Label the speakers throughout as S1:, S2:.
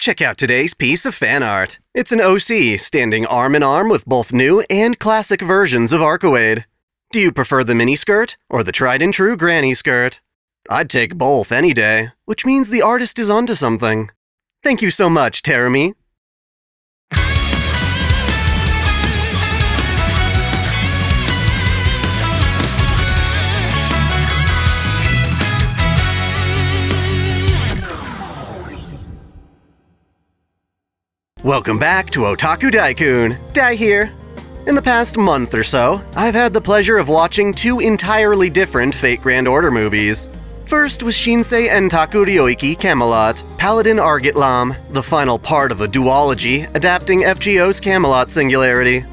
S1: Check out today's piece of fan art. It's an OC standing arm in arm with both new and classic versions of Arcoade. Do you prefer the miniskirt or the tried and true granny skirt? I'd take both any day, which means the artist is onto something. Thank you so much, Terumi. Welcome back to OtakuDaiKun. Dai here. In the past month or so, I've had the pleasure of watching two entirely different Fate Grand Order movies. First was Shinsei and Takuryoiki Camelot, Paladin Airgetlam, the final part of a duology adapting FGO's Camelot Singularity.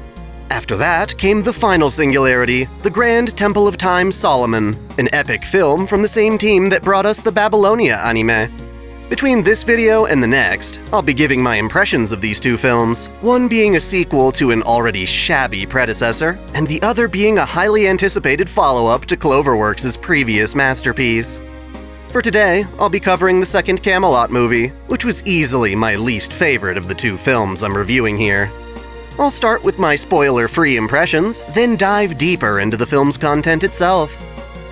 S1: After that came the final singularity, The Grand Temple of Time Solomon, an epic film from the same team that brought us the Babylonia anime. Between this video and the next, I'll be giving my impressions of these two films, one being a sequel to an already shabby predecessor, and the other being a highly anticipated follow-up to Cloverworks' previous masterpiece. For today, I'll be covering the second Camelot movie, which was easily my least favorite of the two films I'm reviewing here. I'll start with my spoiler-free impressions, then dive deeper into the film's content itself.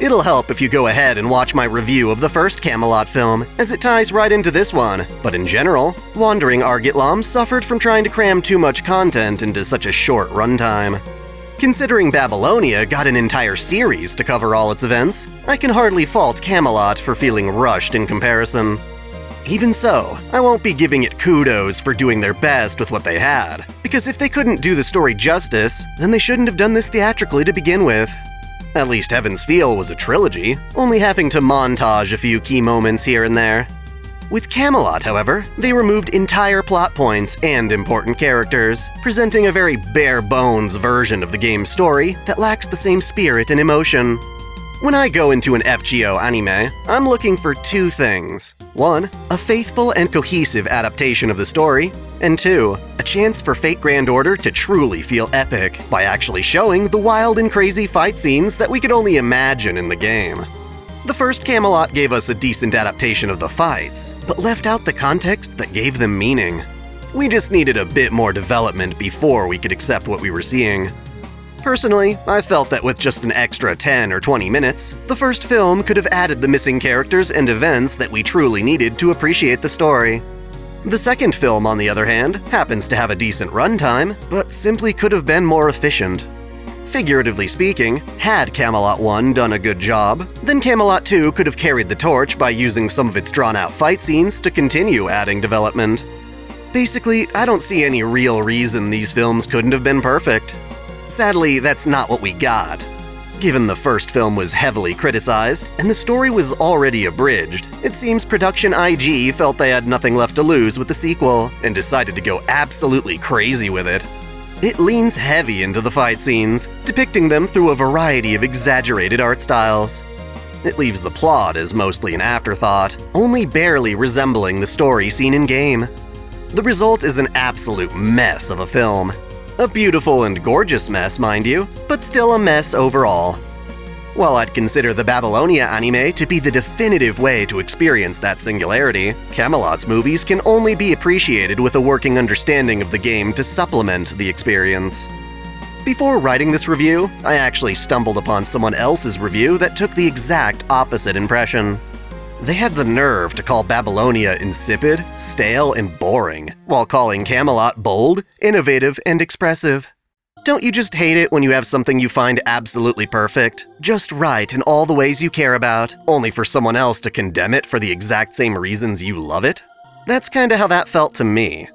S1: It'll help if you go ahead and watch my review of the first Camelot film, as it ties right into this one. But in general, Wandering Airgetlam suffered from trying to cram too much content into such a short runtime. Considering Babylonia got an entire series to cover all its events, I can hardly fault Camelot for feeling rushed in comparison. Even so, I won't be giving it kudos for doing their best with what they had, because if they couldn't do the story justice, then they shouldn't have done this theatrically to begin with. At least Heaven's Feel was a trilogy, only having to montage a few key moments here and there. With Camelot, however, they removed entire plot points and important characters, presenting a very bare-bones version of the game's story that lacks the same spirit and emotion. When I go into an FGO anime, I'm looking for two things. One, a faithful and cohesive adaptation of the story, and two, a chance for Fate Grand Order to truly feel epic by actually showing the wild and crazy fight scenes that we could only imagine in the game. The first Camelot gave us a decent adaptation of the fights, but left out the context that gave them meaning. We just needed a bit more development before we could accept what we were seeing. Personally, I felt that with just an extra 10 or 20 minutes, the first film could have added the missing characters and events that we truly needed to appreciate the story. The second film, on the other hand, happens to have a decent runtime, but simply could have been more efficient. Figuratively speaking, had Camelot 1 done a good job, then Camelot 2 could have carried the torch by using some of its drawn-out fight scenes to continue adding development. Basically, I don't see any real reason these films couldn't have been perfect. Sadly, that's not what we got. Given the first film was heavily criticized, and the story was already abridged, it seems Production IG felt they had nothing left to lose with the sequel, and decided to go absolutely crazy with it. It leans heavy into the fight scenes, depicting them through a variety of exaggerated art styles. It leaves the plot as mostly an afterthought, only barely resembling the story seen in-game. The result is an absolute mess of a film. A beautiful and gorgeous mess, mind you, but still a mess overall. While I'd consider the Babylonia anime to be the definitive way to experience that singularity, Camelot's movies can only be appreciated with a working understanding of the game to supplement the experience. Before writing this review, I actually stumbled upon someone else's review that took the exact opposite impression. They had the nerve to call Babylonia insipid, stale, and boring, while calling Camelot bold, innovative, and expressive. Don't you just hate it when you have something you find absolutely perfect, just right in all the ways you care about, only for someone else to condemn it for the exact same reasons you love it? That's kinda how that felt to me.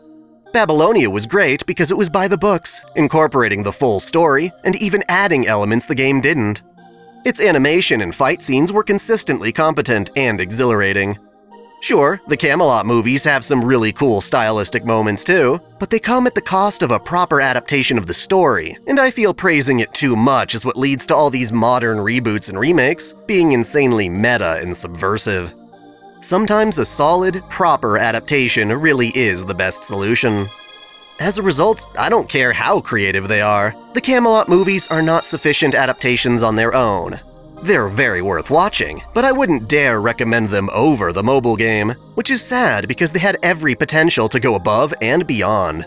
S1: Babylonia was great because it was by the books, incorporating the full story, and even adding elements the game didn't. Its animation and fight scenes were consistently competent and exhilarating. Sure, the Camelot movies have some really cool stylistic moments too, but they come at the cost of a proper adaptation of the story, and I feel praising it too much is what leads to all these modern reboots and remakes being insanely meta and subversive. Sometimes a solid, proper adaptation really is the best solution. As a result, I don't care how creative they are. The Camelot movies are not sufficient adaptations on their own. They're very worth watching, but I wouldn't dare recommend them over the mobile game, which is sad because they had every potential to go above and beyond.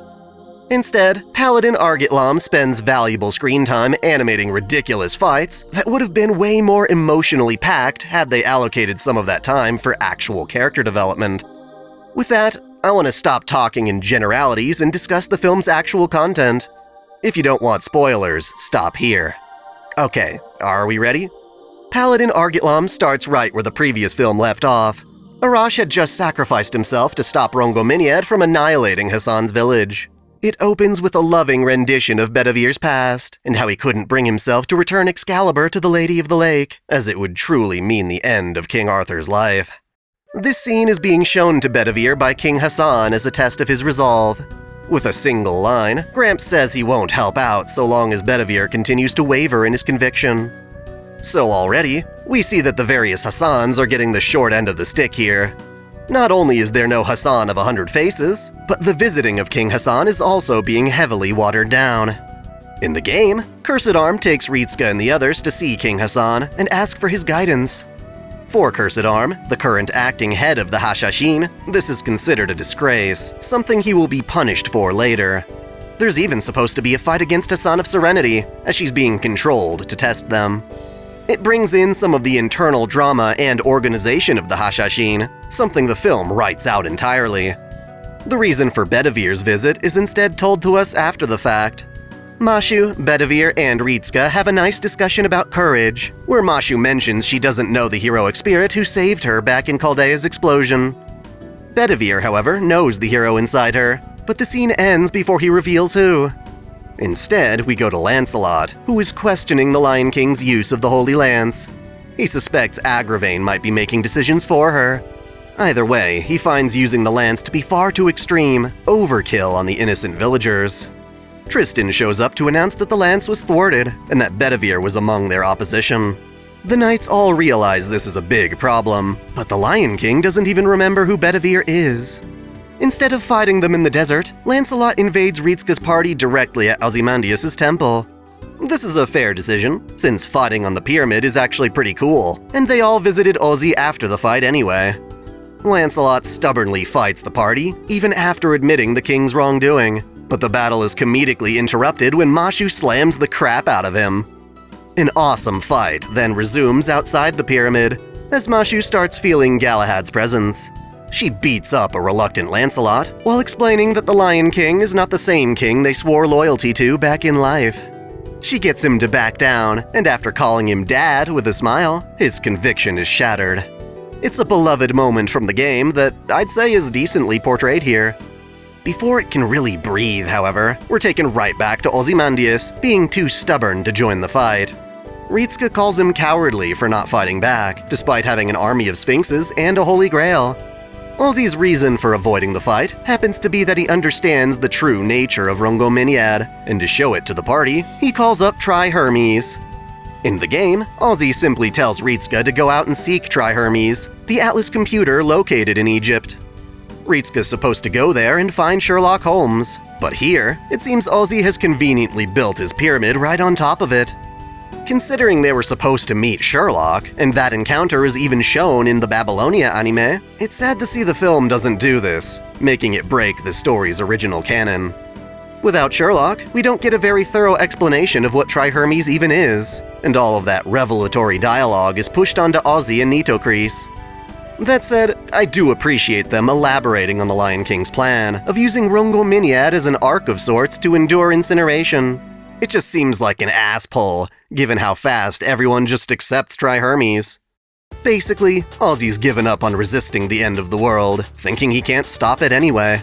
S1: Instead, Paladin Airgetlam spends valuable screen time animating ridiculous fights that would have been way more emotionally packed had they allocated some of that time for actual character development. With that, I want to stop talking in generalities and discuss the film's actual content. If you don't want spoilers, stop here. Okay, are we ready? Paladin Airgetlam starts right where the previous film left off. Arash had just sacrificed himself to stop Rongominiad from annihilating Hassan's village. It opens with a loving rendition of Bedevir's past, and how he couldn't bring himself to return Excalibur to the Lady of the Lake, as it would truly mean the end of King Arthur's life. This scene is being shown to Bedivere by King Hassan as a test of his resolve. With a single line, Gramps says he won't help out so long as Bedivere continues to waver in his conviction. So already, we see that the various Hassans are getting the short end of the stick here. Not only is there no Hassan of 100 faces, but the visiting of King Hassan is also being heavily watered down. In the game, Cursed Arm takes Ritska and the others to see King Hassan and ask for his guidance. For Cursed Arm, the current acting head of the Hashashin, this is considered a disgrace, something he will be punished for later. There's even supposed to be a fight against Hassan of Serenity, as she's being controlled to test them. It brings in some of the internal drama and organization of the Hashashin, something the film writes out entirely. The reason for Bedivire's visit is instead told to us after the fact. Mashu, Bedivere, and Ritska have a nice discussion about courage, where Mashu mentions she doesn't know the heroic spirit who saved her back in Chaldea's explosion. Bedivere, however, knows the hero inside her, but the scene ends before he reveals who. Instead, we go to Lancelot, who is questioning the Lion King's use of the Holy Lance. He suspects Agravain might be making decisions for her. Either way, he finds using the lance to be far too extreme, overkill on the innocent villagers. Tristan shows up to announce that the lance was thwarted, and that Bedivere was among their opposition. The knights all realize this is a big problem, but the Lion King doesn't even remember who Bedivere is. Instead of fighting them in the desert, Lancelot invades Ritska's party directly at Ozymandias' temple. This is a fair decision, since fighting on the pyramid is actually pretty cool, and they all visited Ozzy after the fight anyway. Lancelot stubbornly fights the party, even after admitting the king's wrongdoing, but the battle is comedically interrupted when Mashu slams the crap out of him. An awesome fight then resumes outside the pyramid, as Mashu starts feeling Galahad's presence. She beats up a reluctant Lancelot while explaining that the Lion King is not the same king they swore loyalty to back in life. She gets him to back down, and after calling him Dad with a smile, his conviction is shattered. It's a beloved moment from the game that I'd say is decently portrayed here. Before it can really breathe, however, we're taken right back to Ozymandias being too stubborn to join the fight. Ritska calls him cowardly for not fighting back, despite having an army of sphinxes and a holy grail. Ozzy's reason for avoiding the fight happens to be that he understands the true nature of Rongominiad, and to show it to the party, he calls up Tri-Hermes. In the game, Ozzy simply tells Ritska to go out and seek Tri-Hermes, the Atlas computer located in Egypt. Ritska's supposed to go there and find Sherlock Holmes, but here, it seems Ozzy has conveniently built his pyramid right on top of it. Considering they were supposed to meet Sherlock, and that encounter is even shown in the Babylonia anime, it's sad to see the film doesn't do this, making it break the story's original canon. Without Sherlock, we don't get a very thorough explanation of what Tri-Hermes even is, and all of that revelatory dialogue is pushed onto Ozzy and Nitocris. That said, I do appreciate them elaborating on the Lion King's plan of using Rongominiad as an ark of sorts to endure incineration. It just seems like an ass pull, given how fast everyone just accepts Tri-Hermes. Basically, Ozzy's given up on resisting the end of the world, thinking he can't stop it anyway.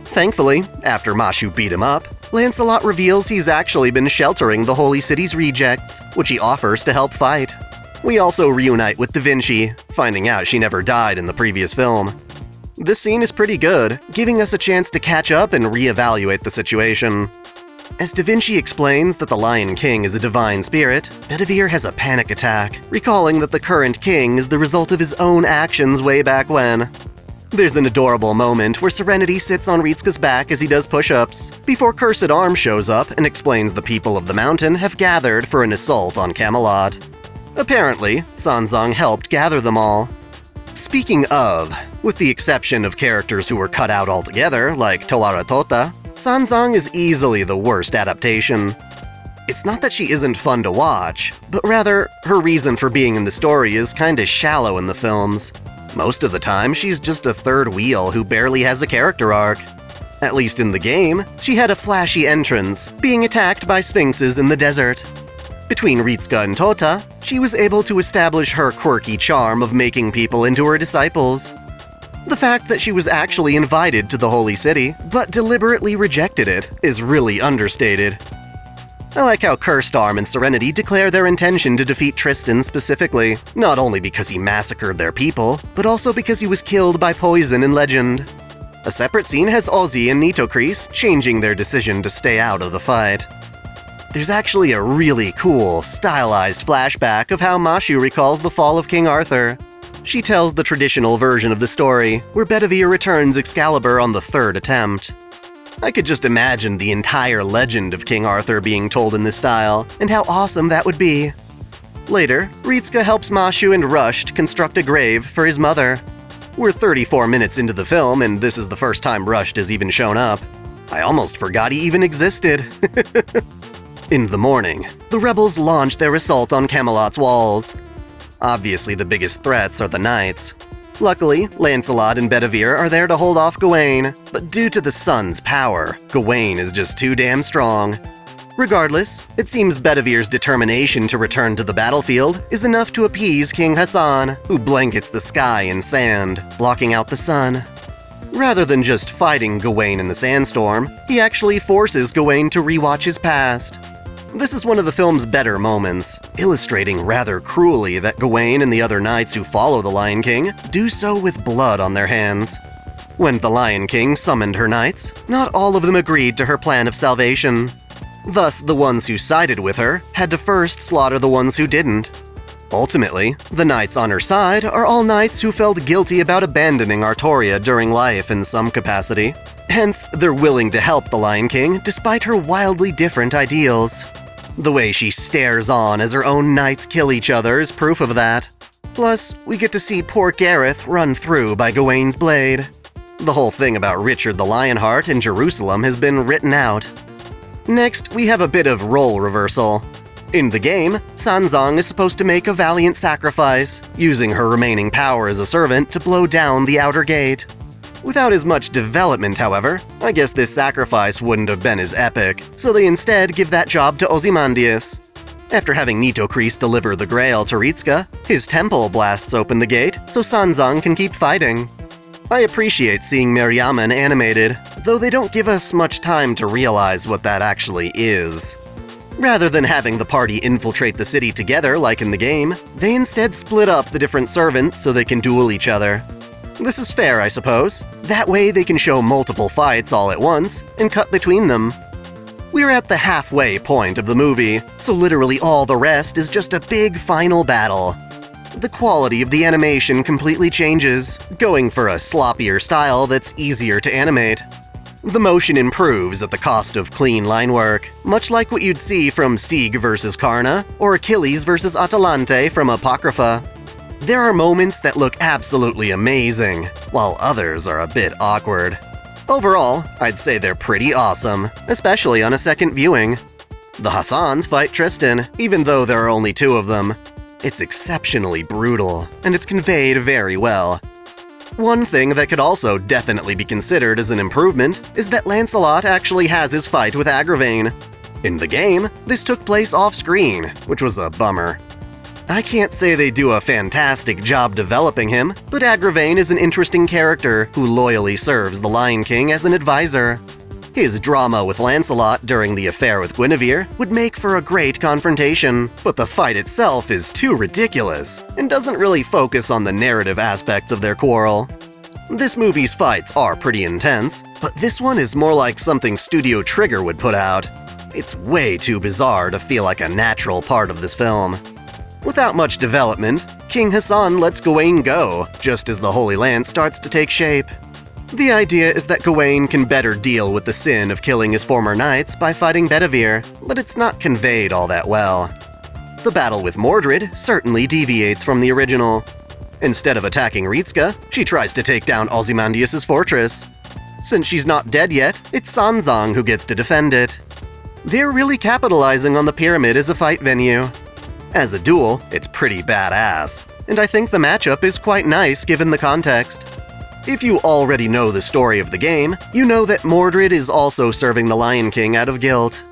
S1: Thankfully, after Mashu beat him up, Lancelot reveals he's actually been sheltering the Holy City's rejects, which he offers to help fight. We also reunite with Da Vinci, finding out she never died in the previous film. This scene is pretty good, giving us a chance to catch up and reevaluate the situation. As Da Vinci explains that the Lion King is a divine spirit, Bedivere has a panic attack, recalling that the current king is the result of his own actions way back when. There's an adorable moment where Serenity sits on Ritska's back as he does push-ups, before Cursed Arm shows up and explains the people of the mountain have gathered for an assault on Camelot. Apparently, Sanzang helped gather them all. Speaking of, with the exception of characters who were cut out altogether, like Tawara Tota, Sanzang is easily the worst adaptation. It's not that she isn't fun to watch, but rather, her reason for being in the story is kinda shallow in the films. Most of the time, she's just a third wheel who barely has a character arc. At least in the game, she had a flashy entrance, being attacked by sphinxes in the desert. Between Ritsuka and Tota, she was able to establish her quirky charm of making people into her disciples. The fact that she was actually invited to the Holy City, but deliberately rejected it, is really understated. I like how Cursed Arm and Serenity declare their intention to defeat Tristan specifically, not only because he massacred their people, but also because he was killed by poison in Legend. A separate scene has Ozzy and Nitocris changing their decision to stay out of the fight. There's actually a really cool, stylized flashback of how Mashu recalls the fall of King Arthur. She tells the traditional version of the story, where Bedivere returns Excalibur on the third attempt. I could just imagine the entire legend of King Arthur being told in this style, and how awesome that would be. Later, Ritsuka helps Mashu and Rushed construct a grave for his mother. We're 34 minutes into the film, and this is the first time Rushed has even shown up. I almost forgot he even existed. In the morning, the rebels launch their assault on Camelot's walls. Obviously, the biggest threats are the knights. Luckily, Lancelot and Bedivere are there to hold off Gawain, but due to the sun's power, Gawain is just too damn strong. Regardless, it seems Bedivere's determination to return to the battlefield is enough to appease King Hassan, who blankets the sky in sand, blocking out the sun. Rather than just fighting Gawain in the sandstorm, he actually forces Gawain to rewatch his past. This is one of the film's better moments, illustrating rather cruelly that Gawain and the other knights who follow the Lion King do so with blood on their hands. When the Lion King summoned her knights, not all of them agreed to her plan of salvation. Thus, the ones who sided with her had to first slaughter the ones who didn't. Ultimately, the knights on her side are all knights who felt guilty about abandoning Artoria during life in some capacity. Hence, they're willing to help the Lion King despite her wildly different ideals. The way she stares on as her own knights kill each other is proof of that. Plus, we get to see poor Gareth run through by Gawain's blade. The whole thing about Richard the Lionheart in Jerusalem has been written out. Next, we have a bit of role reversal. In the game, Sanzang is supposed to make a valiant sacrifice, using her remaining power as a servant to blow down the outer gate. Without as much development, however, I guess this sacrifice wouldn't have been as epic, so they instead give that job to Ozymandias. After having Nitocris deliver the Grail to Ritsuka, his temple blasts open the gate so Sanzang can keep fighting. I appreciate seeing Meriamun animated, though they don't give us much time to realize what that actually is. Rather than having the party infiltrate the city together like in the game, they instead split up the different servants so they can duel each other. This is fair, I suppose. That way they can show multiple fights all at once and cut between them. We're at the halfway point of the movie, so literally all the rest is just a big final battle. The quality of the animation completely changes, going for a sloppier style that's easier to animate. The motion improves at the cost of clean line work, much like what you'd see from Sieg vs. Karna or Achilles vs. Atalante from Apocrypha. There are moments that look absolutely amazing, while others are a bit awkward. Overall, I'd say they're pretty awesome, especially on a second viewing. The Hassans fight Tristan, even though there are only two of them. It's exceptionally brutal, and it's conveyed very well. One thing that could also definitely be considered as an improvement is that Lancelot actually has his fight with Agravain. In the game, this took place off-screen, which was a bummer. I can't say they do a fantastic job developing him, but Agravain is an interesting character who loyally serves the Lion King as an advisor. His drama with Lancelot during the affair with Guinevere would make for a great confrontation, but the fight itself is too ridiculous and doesn't really focus on the narrative aspects of their quarrel. This movie's fights are pretty intense, but this one is more like something Studio Trigger would put out. It's way too bizarre to feel like a natural part of this film. Without much development, King Hassan lets Gawain go, just as the Holy Lance starts to take shape. The idea is that Gawain can better deal with the sin of killing his former knights by fighting Bedivere, but it's not conveyed all that well. The battle with Mordred certainly deviates from the original. Instead of attacking Ritsuka, she tries to take down Ozymandias' fortress. Since she's not dead yet, it's Sanzang who gets to defend it. They're really capitalizing on the pyramid as a fight venue. As a duel, it's pretty badass, and I think the matchup is quite nice given the context. If you already know the story of the game, you know that Mordred is also serving the Lion King out of guilt.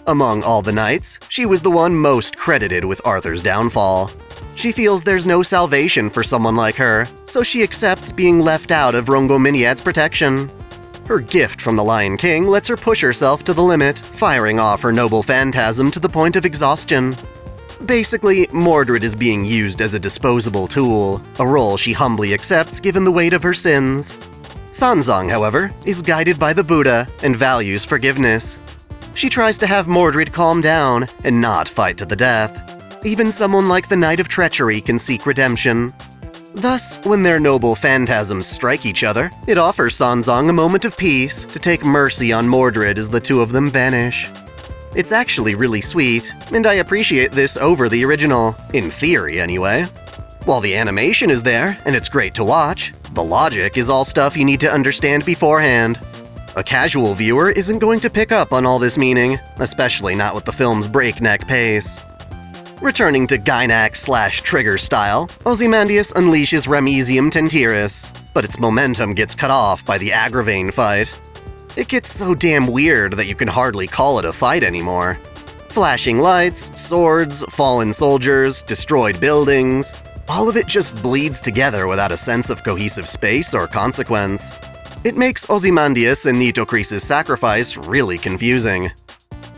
S1: Among all the knights, she was the one most credited with Arthur's downfall. She feels there's no salvation for someone like her, so she accepts being left out of Rongominiad's protection. Her gift from the Lion King lets her push herself to the limit, firing off her noble phantasm to the point of exhaustion. Basically, Mordred is being used as a disposable tool, a role she humbly accepts given the weight of her sins. Sanzang, however, is guided by the Buddha and values forgiveness. She tries to have Mordred calm down and not fight to the death. Even someone like the Knight of Treachery can seek redemption. Thus, when their noble phantasms strike each other, it offers Sanzang a moment of peace to take mercy on Mordred as the two of them vanish. It's actually really sweet, and I appreciate this over the original, in theory anyway. While the animation is there, and it's great to watch, the logic is all stuff you need to understand beforehand. A casual viewer isn't going to pick up on all this meaning, especially not with the film's breakneck pace. Returning to Gynax/Trigger style, Ozymandias unleashes Ramesium Tentiris, but its momentum gets cut off by the Agravain fight. It gets so damn weird that you can hardly call it a fight anymore. Flashing lights, swords, fallen soldiers, destroyed buildings, all of it just bleeds together without a sense of cohesive space or consequence. It makes Ozymandias and Nitocris' sacrifice really confusing.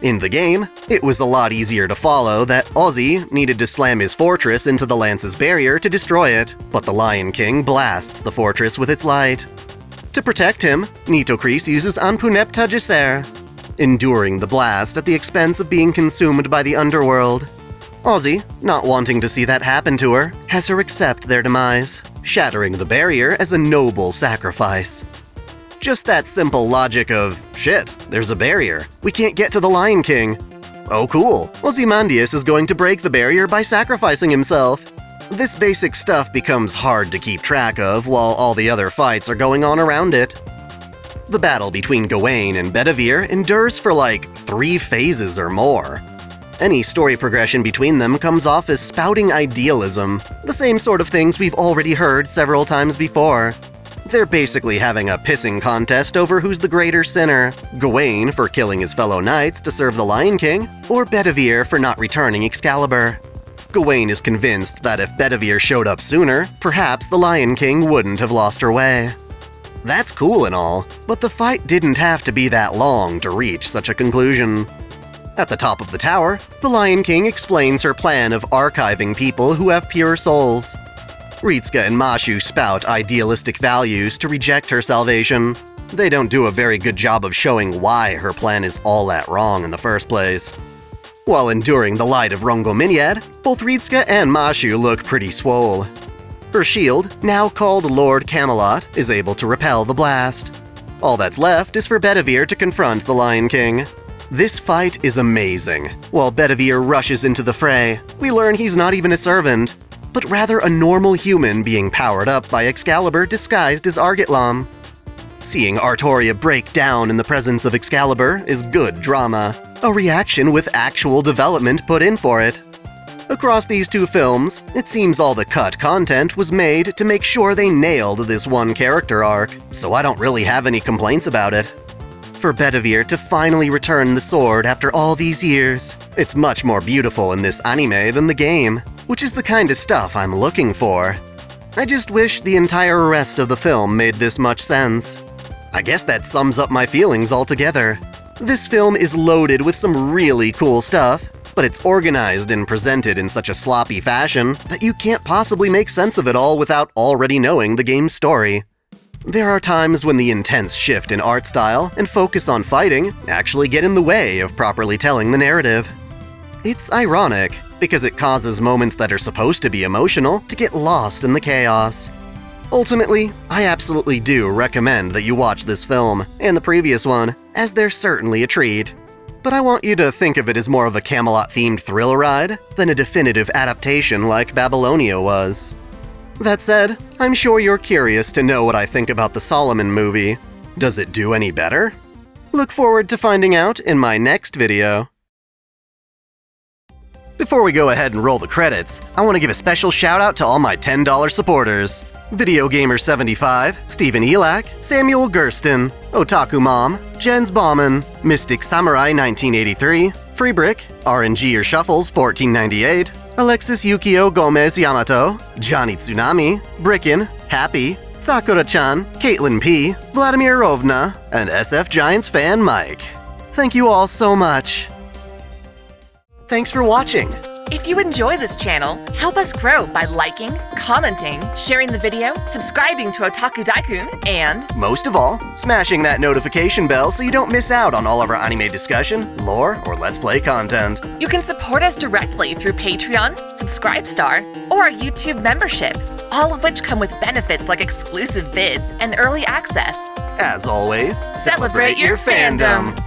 S1: In the game, it was a lot easier to follow that Ozzy needed to slam his fortress into the lance's barrier to destroy it, but the Lion King blasts the fortress with its light. To protect him, Nitocris uses Anpunepta Gisser, enduring the blast at the expense of being consumed by the underworld. Ozzy, not wanting to see that happen to her, has her accept their demise, shattering the barrier as a noble sacrifice. Just that simple logic of, shit, there's a barrier, we can't get to the Lion King. Oh cool, Ozymandias is going to break the barrier by sacrificing himself. This basic stuff becomes hard to keep track of while all the other fights are going on around it. The battle between Gawain and Bedivere endures for like 3 phases or more. Any story progression between them comes off as spouting idealism, the same sort of things we've already heard several times before. They're basically having a pissing contest over who's the greater sinner, Gawain for killing his fellow knights to serve the Lion King, or Bedivere for not returning Excalibur. Gawain is convinced that if Bedivere showed up sooner, perhaps the Lion King wouldn't have lost her way. That's cool and all, but the fight didn't have to be that long to reach such a conclusion. At the top of the tower, the Lion King explains her plan of archiving people who have pure souls. Ritsuka and Mashu spout idealistic values to reject her salvation. They don't do a very good job of showing why her plan is all that wrong in the first place. While enduring the light of Rongominiad, both Ritsuka and Mashu look pretty swole. Her shield, now called Lord Camelot, is able to repel the blast. All that's left is for Bedivere to confront the Lion King. This fight is amazing. While Bedivere rushes into the fray, we learn he's not even a servant, but rather a normal human being powered up by Excalibur disguised as Airgetlam. Seeing Artoria break down in the presence of Excalibur is good drama, a reaction with actual development put in for it. Across these two films, it seems all the cut content was made to make sure they nailed this one character arc, so I don't really have any complaints about it. For Bedivere to finally return the sword after all these years, it's much more beautiful in this anime than the game, which is the kind of stuff I'm looking for. I just wish the entire rest of the film made this much sense. I guess that sums up my feelings altogether. This film is loaded with some really cool stuff, but it's organized and presented in such a sloppy fashion that you can't possibly make sense of it all without already knowing the game's story. There are times when the intense shift in art style and focus on fighting actually get in the way of properly telling the narrative. It's ironic, because it causes moments that are supposed to be emotional to get lost in the chaos. Ultimately, I absolutely do recommend that you watch this film, and the previous one, as they're certainly a treat. but I want you to think of it as more of a Camelot-themed thrill ride than a definitive adaptation like Babylonia was. That said, I'm sure you're curious to know what I think about the Solomon movie. Does it do any better? Look forward to finding out in my next video. Before we go ahead and roll the credits, I want to give a special shout out to all my $10 supporters. Video Gamer 75, Stephen Elak, Samuel Gersten, Otaku Mom, Jens Bauman, Mystic Samurai 1983, Freebrick, RNG or Shuffles 1498, Alexis Yukio Gomez Yamato, Johnny Tsunami, Bricken, Happy, Sakura-chan, Caitlin P, Vladimir Rovna, and SF Giants fan Mike. Thank you all so much. Thanks for watching.
S2: If you enjoy this channel, help us grow by liking, commenting, sharing the video, subscribing to OtakuDaiKun, and
S1: most of all, smashing that notification bell so you don't miss out on all of our anime discussion, lore, or Let's Play content.
S2: You can support us directly through Patreon, Subscribestar, or our YouTube membership, all of which come with benefits like exclusive vids and early access.
S1: As always,
S2: celebrate your fandom!